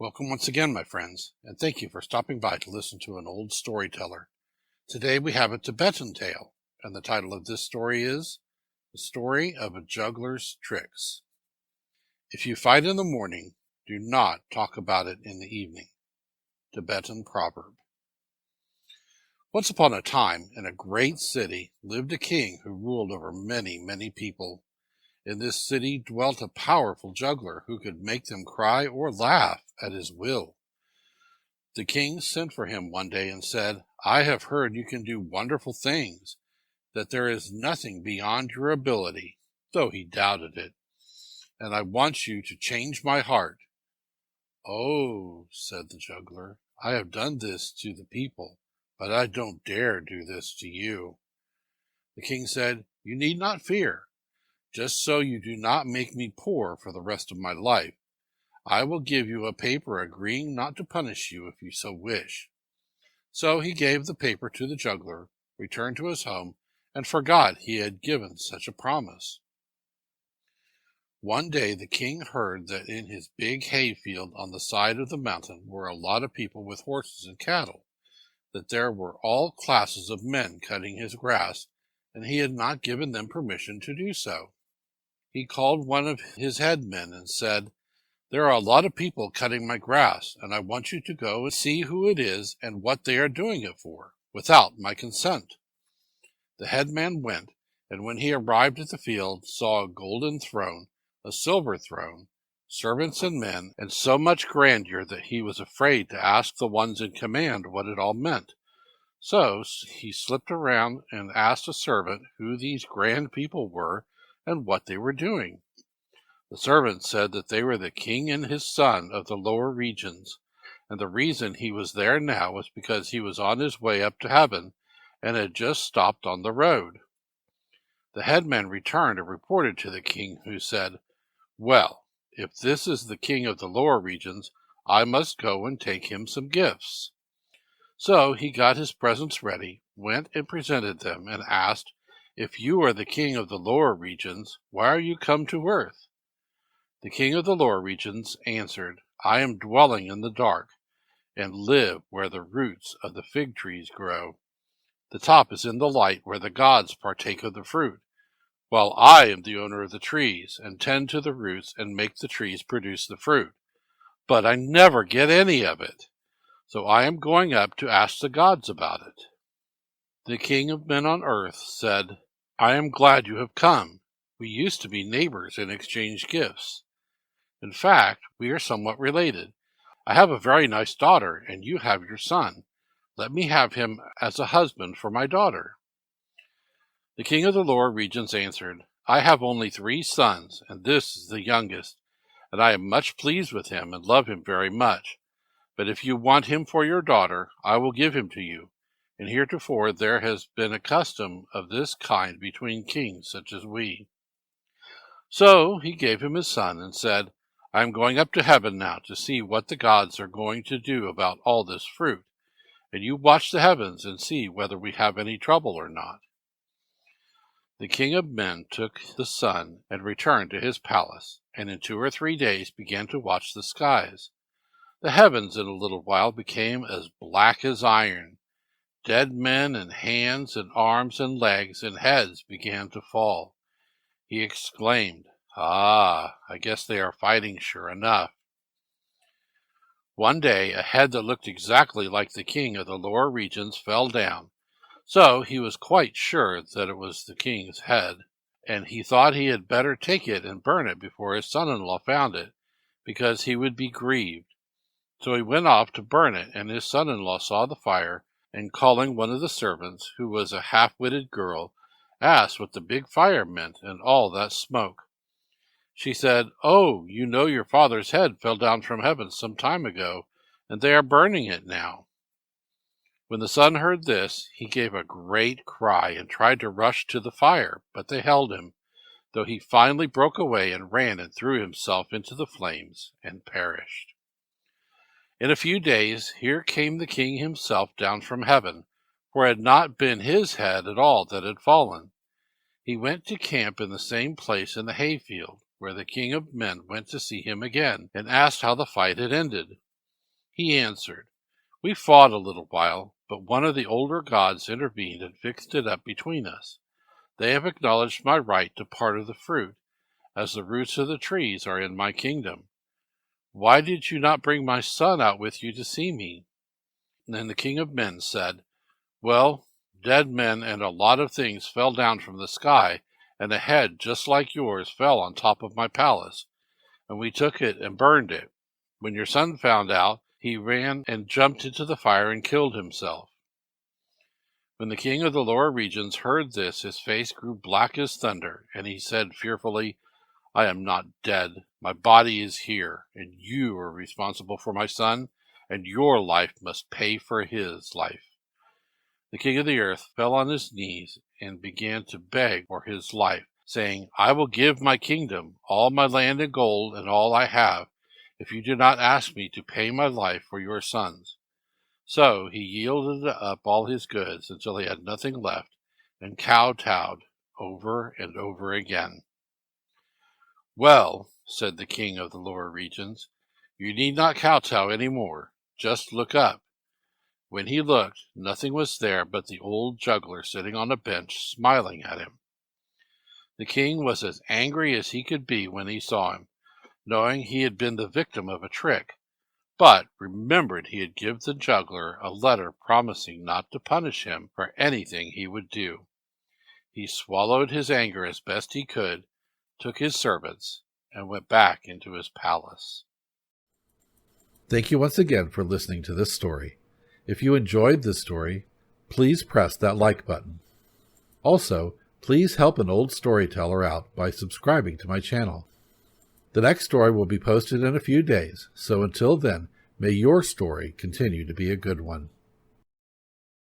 Welcome once again, my friends, and thank you for stopping by to listen to an old storyteller. Today we have a Tibetan tale, and the title of this story is The Story of a Juggler's Tricks. If you fight in the morning, do not talk about it in the evening. Tibetan proverb. Once upon a time, in a great city, lived a king who ruled over many, many people. In this city dwelt a powerful juggler who could make them cry or laugh at his will. The king sent for him one day and said, "I have heard you can do wonderful things, that there is nothing beyond your ability," though he doubted it, "and I want you to change my heart." "Oh," said the juggler, "I have done this to the people, but I don't dare do this to you." The king said, "You need not fear. Just so you do not make me poor for the rest of my life, I will give you a paper agreeing not to punish you if you so wish." So he gave the paper to the juggler, returned to his home, and forgot he had given such a promise. One day the king heard that in his big hay field on the side of the mountain were a lot of people with horses and cattle, that there were all classes of men cutting his grass, and he had not given them permission to do so. He called one of his headmen and said, "There are a lot of people cutting my grass, and I want you to go and see who it is and what they are doing it for, without my consent." The headman went, and when he arrived at the field, saw a golden throne, a silver throne, servants and men, and so much grandeur that he was afraid to ask the ones in command what it all meant. So he slipped around and asked a servant who these grand people were and what they were doing. The servant said that they were the king and his son of the lower regions, and the reason he was there now was because he was on his way up to heaven and had just stopped on the road. The headman returned and reported to the king, who said, "Well, if this is the king of the lower regions, I must go and take him some gifts." So he got his presents ready, went and presented them, and asked, "If you are the king of the lower regions, why are you come to earth?" The king of the lower regions answered, "I am dwelling in the dark, and live where the roots of the fig trees grow. The top is in the light, where the gods partake of the fruit, while I am the owner of the trees, and tend to the roots and make the trees produce the fruit. But I never get any of it, so I am going up to ask the gods about it." The king of men on earth said, "I am glad you have come. We used to be neighbors and exchange gifts. In fact, we are somewhat related. I have a very nice daughter, and you have your son. Let me have him as a husband for my daughter." The king of the lower regions answered, "I have only 3 sons, and this is the youngest, and I am much pleased with him and love him very much. But if you want him for your daughter, I will give him to you, and heretofore there has been a custom of this kind between kings such as we." So he gave him his son and said, "I am going up to heaven now to see what the gods are going to do about all this fruit, and you watch the heavens and see whether we have any trouble or not." The king of men took the son and returned to his palace, and in 2 or 3 days began to watch the skies. The heavens in a little while became as black as iron. Dead men and hands and arms and legs and heads began to fall. He exclaimed, "Ah, I guess they are fighting sure enough." One day a head that looked exactly like the king of the lower regions fell down, so he was quite sure that it was the king's head, and he thought he had better take it and burn it before his son-in-law found it, because he would be grieved. So he went off to burn it, and his son-in-law saw the fire, and calling one of the servants, who was a half-witted girl, asked what the big fire meant and all that smoke. She said, "Oh, you know your father's head fell down from heaven some time ago, and they are burning it now." When the son heard this, he gave a great cry and tried to rush to the fire, but they held him, though he finally broke away and ran and threw himself into the flames and perished. In a few days, here came the king himself down from heaven, for it had not been his head at all that had fallen. He went to camp in the same place in the hayfield, where the king of men went to see him again, and asked how the fight had ended. He answered, "We fought a little while, but one of the older gods intervened and fixed it up between us. They have acknowledged my right to part of the fruit, as the roots of the trees are in my kingdom. Why did you not bring my son out with you to see me?" Then the king of men said, "Well, dead men and a lot of things fell down from the sky, and a head just like yours fell on top of my palace, and we took it and burned it. When your son found out, he ran and jumped into the fire and killed himself." When the king of the lower regions heard this, his face grew black as thunder, and he said fearfully, "I am not dead. My body is here, and you are responsible for my son, and your life must pay for his life." The king of the earth fell on his knees and began to beg for his life, saying, "I will give my kingdom, all my land and gold, and all I have, if you do not ask me to pay my life for your sons." So he yielded up all his goods until he had nothing left, and kowtowed over and over again. "Well," said the king of the lower regions, "you need not kowtow any more. Just look up." When he looked, nothing was there but the old juggler sitting on a bench, smiling at him. The king was as angry as he could be when he saw him, knowing he had been the victim of a trick, but remembered he had given the juggler a letter promising not to punish him for anything he would do. He swallowed his anger as best he could, took his servants, and went back into his palace. Thank you once again for listening to this story. If you enjoyed this story, please press that like button. Also, please help an old storyteller out by subscribing to my channel. The next story will be posted in a few days, so until then, may your story continue to be a good one.